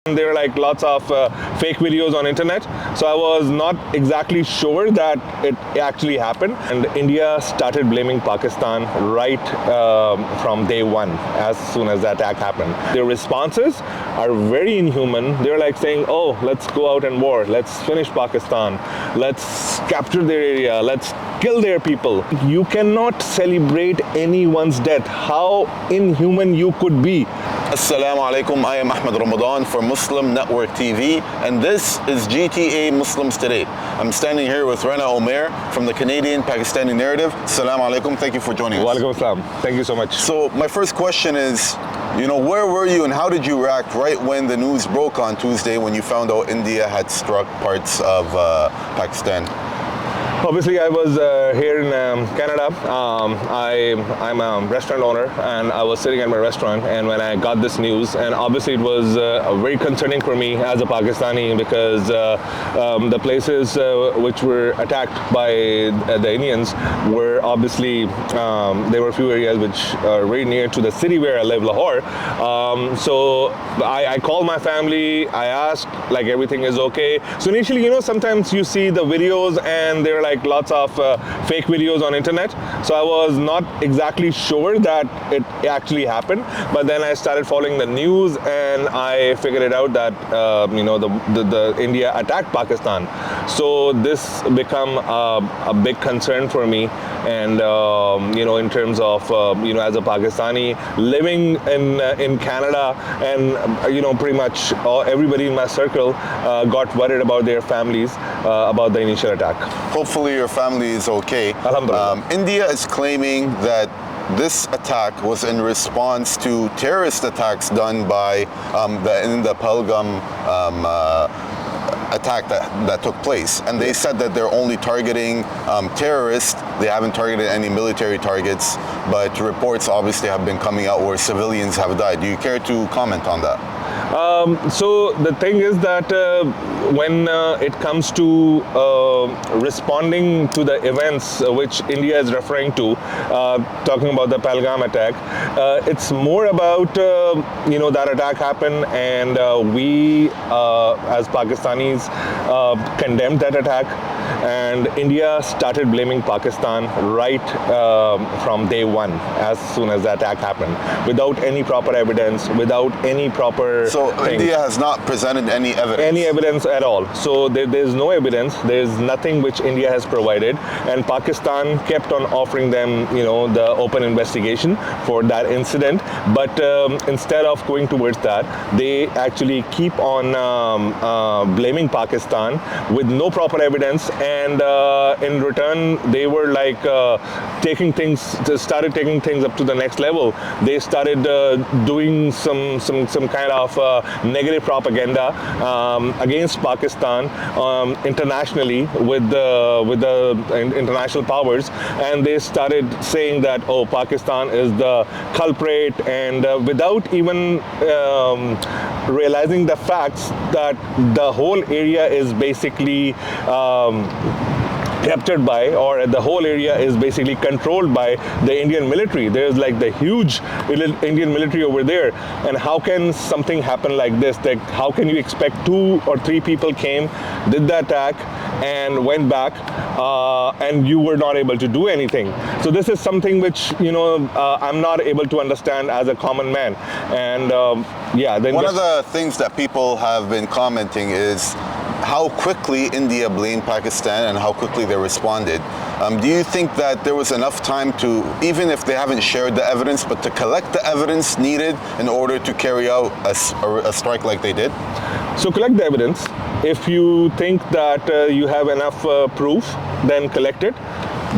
There are like lots of fake videos on internet, so I was not exactly sure that it actually happened. And India started blaming Pakistan right from day one, as soon as the attack happened. Their responses are very inhuman. They're like saying, oh, let's go out and war, let's finish Pakistan, let's capture their area, let's kill their people. You cannot celebrate anyone's death. How inhuman you could be. Assalamu alaikum, I am Ahmed Ramadan for Muslim Network TV, and this is GTA Muslims Today. I'm standing here with Rana Umair from the Canadian Pakistani Narrative. Assalamu alaikum, thank you for joining us. Wa alaikum assalam. Thank you so much. So my first question is, where were you and how did you react right when the news broke on Tuesday when you found out India had struck parts of Pakistan? Obviously, I was here in Canada. I'm a restaurant owner, and I was sitting at my restaurant, and when I got this news, and obviously it was very concerning for me as a Pakistani, because the places which were attacked by the Indians were obviously, there were a few areas which are very near to the city where I live, Lahore. So I called my family, I asked like everything is okay. So initially, sometimes you see the videos and they're like lots of fake videos on internet, so I was not exactly sure that it actually happened. But then I started following the news and I figured it out that the India attacked Pakistan. So this become a big concern for me, and in terms of as a Pakistani living in Canada, and pretty much everybody in my circle got worried about their families about the initial attack. Hopefully your family is okay. Alhamdulillah. India is claiming that this attack was in response to terrorist attacks done by the Pahalgam attack that took place, and they said that they're only targeting terrorists. They haven't targeted any military targets, but reports obviously have been coming out where civilians have died. Do you care to comment on that? So the thing is that when it comes to responding to the events which India is referring to, talking about the Pahalgam attack, it's more about that attack happened, and we as Pakistanis condemned that attack, and India started blaming Pakistan right from day one, as soon as the attack happened, without any proper evidence, without any proper India has not presented any evidence? Any evidence at all. So there's no evidence. There's nothing which India has provided, and Pakistan kept on offering them, the open investigation for that incident. But instead of going towards that, they actually keep on blaming Pakistan with no proper evidence, and in return, they were like started taking things up to the next level. They started doing some kind of negative propaganda against Pakistan internationally with the international powers, and they started saying that, oh, Pakistan is the culprit, and without even realizing the facts that the whole area is basically captured by, or the whole area is basically controlled by the Indian military. There's like the huge Indian military over there, and how can something happen like this? Like, how can you expect 2 or 3 people came, did the attack, and went back, and you were not able to do anything? So this is something which I'm not able to understand as a common man. And one of the things that people have been commenting is how quickly India blamed Pakistan and how quickly they responded. Do you think that there was enough time to, even if they haven't shared the evidence, but to collect the evidence needed in order to carry out a strike like they did? So collect the evidence. If you think that you have enough proof, then collect it.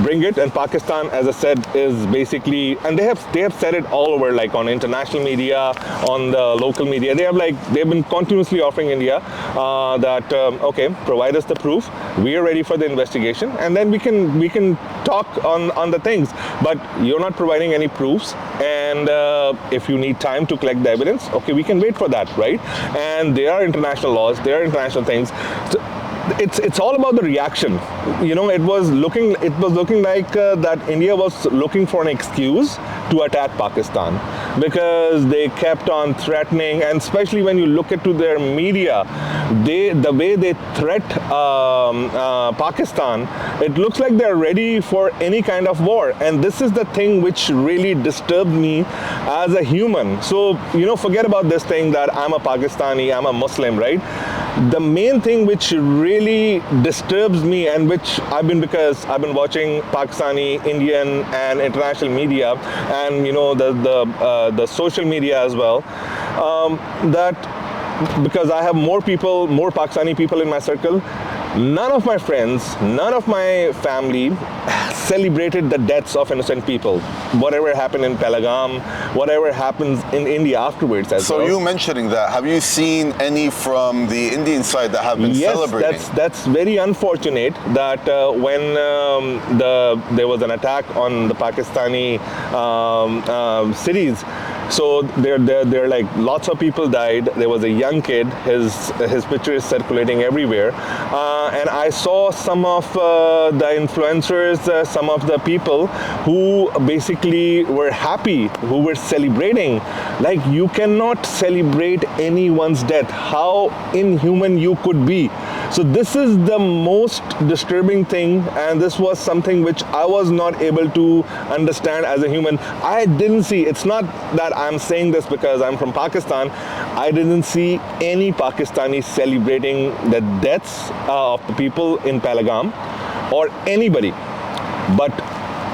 Bring it. And Pakistan, as I said, is basically, and they have said it all over, like on international media, on the local media. They've been continuously offering India that okay, provide us the proof. We are ready for the investigation, and then we can talk on the things. But you're not providing any proofs, and if you need time to collect the evidence, okay, we can wait for that, right? And there are international laws, there are international things. So, it's all about the reaction. It was looking like that India was looking for an excuse to attack Pakistan. because they kept on threatening, and especially when you look into their media, the way they threat Pakistan, it looks like they're ready for any kind of war. And this is the thing which really disturbed me as a human. So, forget about this thing that I'm a Pakistani, I'm a Muslim, right? The main thing which really disturbs me, and which because I've been watching Pakistani, Indian, and international media, and the social media as well, that because I have more Pakistani people in my circle, none of my friends, none of my family celebrated the deaths of innocent people. Whatever happened in Pelagam, whatever happens in India afterwards as well. So you mentioning that, have you seen any from the Indian side that have been celebrating? Yes, that's very unfortunate that when there was an attack on the Pakistani cities, so there like lots of people died. There was a young kid. His picture is circulating everywhere, and I saw some of the influencers, some of the people who basically were happy, who were celebrating. Like, you cannot celebrate anyone's death. How inhuman you could be. So this is the most disturbing thing, and this was something which I was not able to understand as a human. I didn't see, it's not that I'm saying this because I'm from Pakistan, I didn't see any Pakistani celebrating the deaths of the people in Pelagam or anybody. But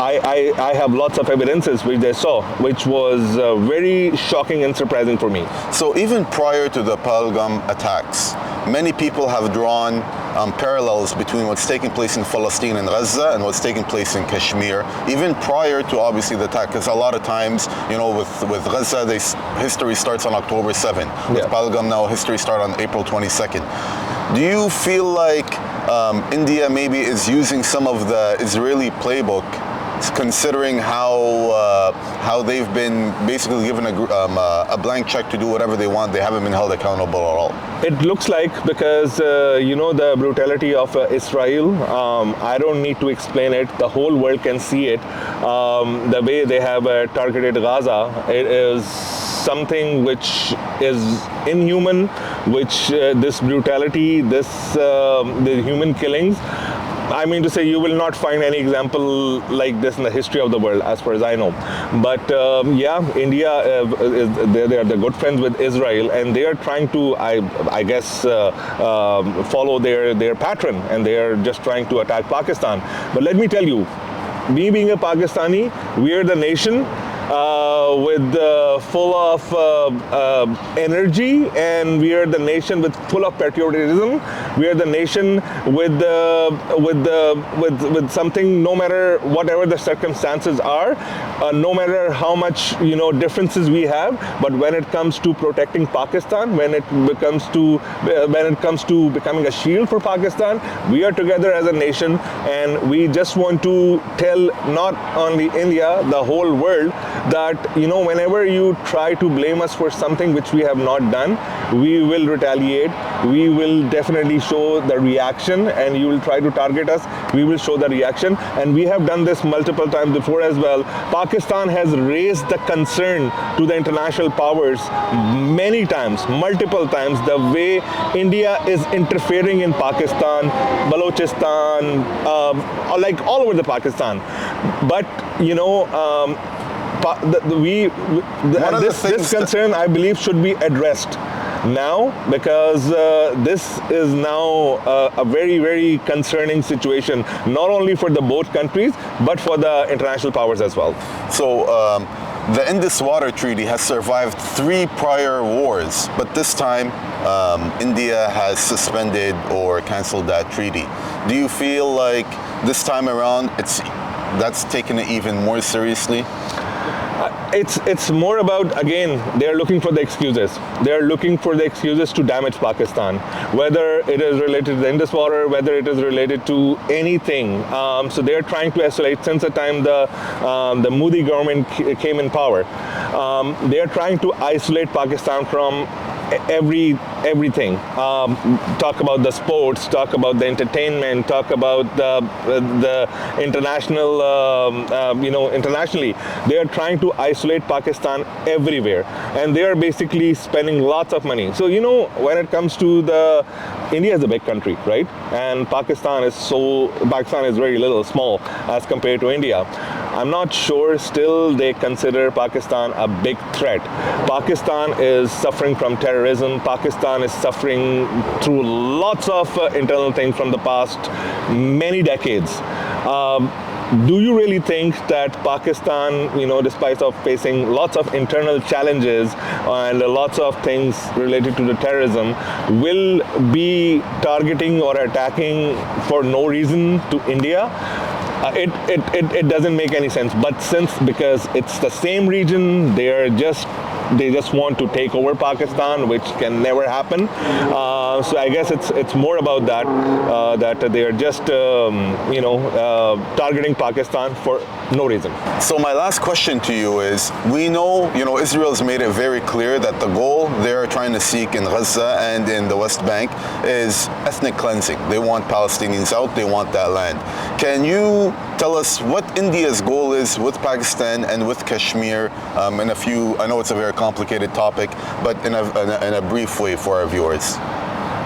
I have lots of evidences which they saw, which was very shocking and surprising for me. So even prior to the Pahalgam attacks, many people have drawn parallels between what's taking place in Palestine and Gaza and what's taking place in Kashmir, even prior to obviously the attack, because a lot of times, with Gaza, history starts on October 7th. With Pahalgam now, history starts on April 22nd. Do you feel like India maybe is using some of the Israeli playbook, considering how they've been basically given a blank check to do whatever they want? They haven't been held accountable at all. It looks like, because the brutality of Israel, I don't need to explain it. The whole world can see it. The way they have targeted Gaza, it is something which is inhuman, which this brutality, the human killings, I mean to say, you will not find any example like this in the history of the world, as far as I know. But India, they're good friends with Israel, and they are trying to, I guess, follow their pattern, and they are just trying to attack Pakistan. But let me tell you, me being a Pakistani, we are the nation full of energy, and we are the nation full of patriotism. We are the nation with something, no matter whatever the circumstances are, no matter how much differences we have. But when it comes to protecting Pakistan, when it comes to becoming a shield for Pakistan, we are together as a nation, and we just want to tell not only India, the whole world, that whenever you try to blame us for something which we have not done, we will retaliate. We will definitely show the reaction, and you will try to target us, we will show the reaction. And we have done this multiple times before as well. Pakistan has raised the concern to the international powers many times, multiple times, the way India is interfering in Pakistan, Balochistan, like all over the Pakistan. But this concern, I believe, should be addressed now, because this is now a very, very concerning situation, not only for the both countries, but for the international powers as well. So the Indus Water Treaty has survived 3 prior wars, but this time India has suspended or canceled that treaty. Do you feel like this time around that's taken it even more seriously? It's more about, again, they're looking for the excuses. They're looking for the excuses to damage Pakistan, whether it is related to the Indus Water, whether it is related to anything. So they're trying to isolate. Since the time the Modi government came in power, they're trying to isolate Pakistan from everything. Talk about the sports, talk about the entertainment, talk about the international, internationally. They are trying to isolate Pakistan everywhere, and they are basically spending lots of money. So when it comes to India is a big country, right? And Pakistan is very little, small as compared to India. I'm not sure still they consider Pakistan a big threat. Pakistan is suffering from terrorism. Pakistan is suffering through lots of internal things from the past many decades. Do you really think that Pakistan, despite of facing lots of internal challenges and lots of things related to the terrorism, will be targeting or attacking for no reason to India? It doesn't make any sense. But because it's the same region, they just want to take over Pakistan, which can never happen. So I guess it's more about that they are just targeting Pakistan for no reason. So my last question to you is: we know Israel's made it very clear that the goal they're trying to seek in Gaza and in the West Bank is ethnic cleansing. They want Palestinians out. They want that land. Can you tell us what India's goal is with Pakistan and with Kashmir in a few? I know it's a very complicated topic, but in a brief way for our viewers.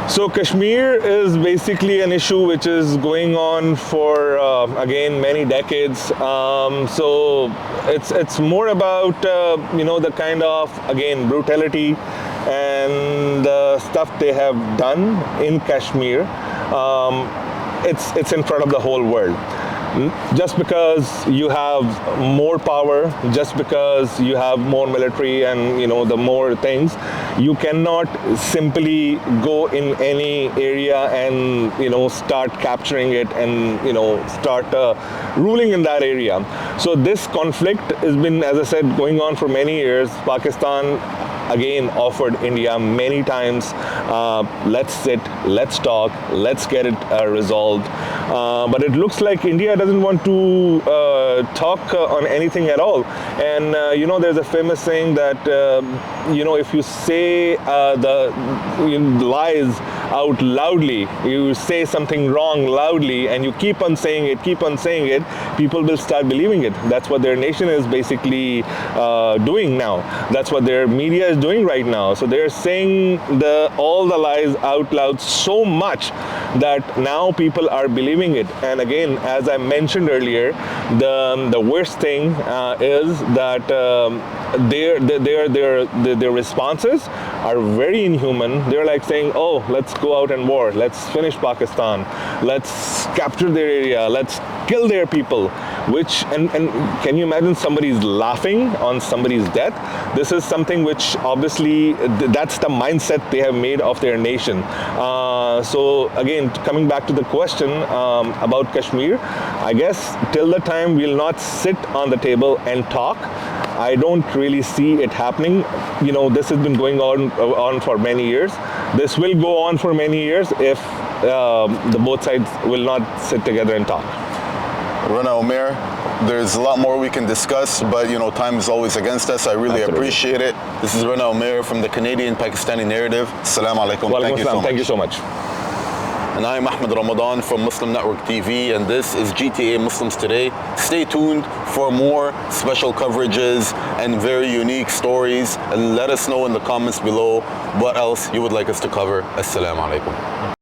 So Kashmir is basically an issue which is going on for again many decades. So it's more about the kind of brutality and the stuff they have done in Kashmir. It's in front of the whole world. Just because you have more power, just because you have more military and the more things, you cannot simply go in any area and start capturing it and start ruling in that area. So this conflict has been, as I said, going on for many years. Pakistan again offered India many times, let's sit, let's talk, let's get it resolved. But it looks like India doesn't want to talk on anything at all. And there's a famous saying that if you say the lies out loudly, you say something wrong loudly, and you keep on saying it, people will start believing it. That's what their nation is basically doing now. That's what their media is doing right now. So they're saying all the lies out loud so much that now people are believing it. And again, as I mentioned earlier, the worst thing is that their responses are very inhuman. They're like saying, oh, let's go out and war, let's finish Pakistan, let's capture their area, let's kill their people. And can you imagine somebody's laughing on somebody's death? This is something which obviously that's the mindset they have made of their nation. So again, coming back to the question about Kashmir, I guess till the time we'll not sit on the table and talk, I don't really see it happening. This has been going on for many years. This will go on for many years if the both sides will not sit together and talk. Rana Umair, there's a lot more we can discuss, but time is always against us. I really appreciate it. This is Rana Umair from the Canadian Pakistani Narrative. Assalamu alaikum. Thank you so much. And I'm Ahmed Ramadan from Muslim Network TV, and this is GTA Muslims Today. Stay tuned for more special coverages and very unique stories, and let us know in the comments below what else you would like us to cover. Assalamu alaikum.